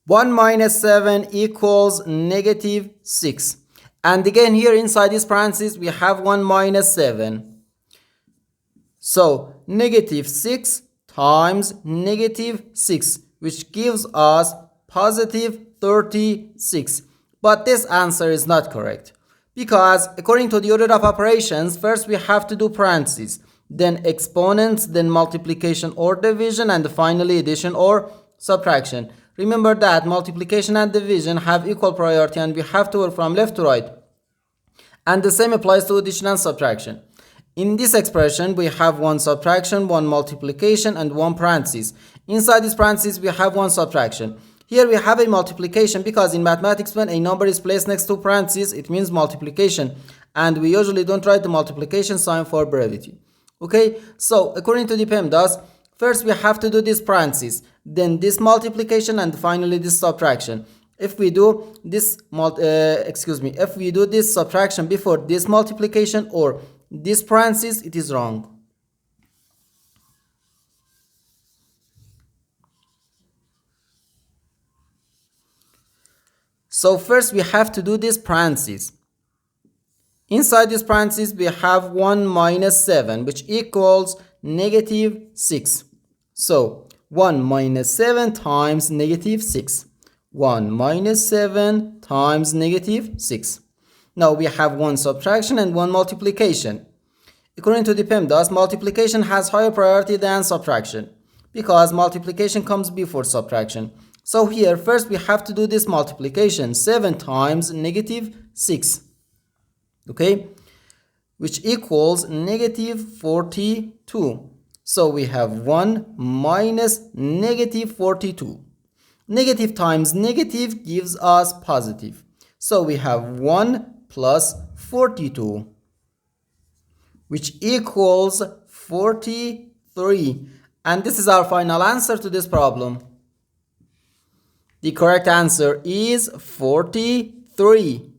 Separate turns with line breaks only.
1 minus 7 equals negative 6. And again here inside this parenthesis we have 1 minus 7. So negative 6 times negative 6, which gives us positive 36. But this answer is not correct, because according to the order of operations, first we have to do parentheses, then exponents, then multiplication or division, and finally addition or subtraction. Remember that multiplication and division have equal priority and we have to work from left to right. And the same applies to addition and subtraction. In this expression, we have one subtraction, one multiplication, and one parenthesis. Inside this parenthesis, we have one subtraction. Here we have a multiplication because in mathematics, when a number is placed next to parentheses, it means multiplication. And we usually don't write the multiplication sign for brevity. Okay, so according to the PEMDAS, first we have to do this parenthesis, then this multiplication, and finally this subtraction. If we do this if we do this subtraction before this multiplication or this parenthesis, it is wrong. So first we have to do this parenthesis. Inside this parenthesis we have 1 minus 7, which equals negative 6. So 1 minus 7 times negative 6. 1 minus 7 times negative 6. Now we have one subtraction and one multiplication. According to the PEMDAS, multiplication has higher priority than subtraction because multiplication comes before subtraction. So here first we have to do this multiplication, 7 times negative 6. Okay, which equals negative 42. So we have 1 minus negative 42. Negative times negative gives us positive. So we have 1 plus 42, which equals 43. And this is our final answer to this problem. The correct answer is 43.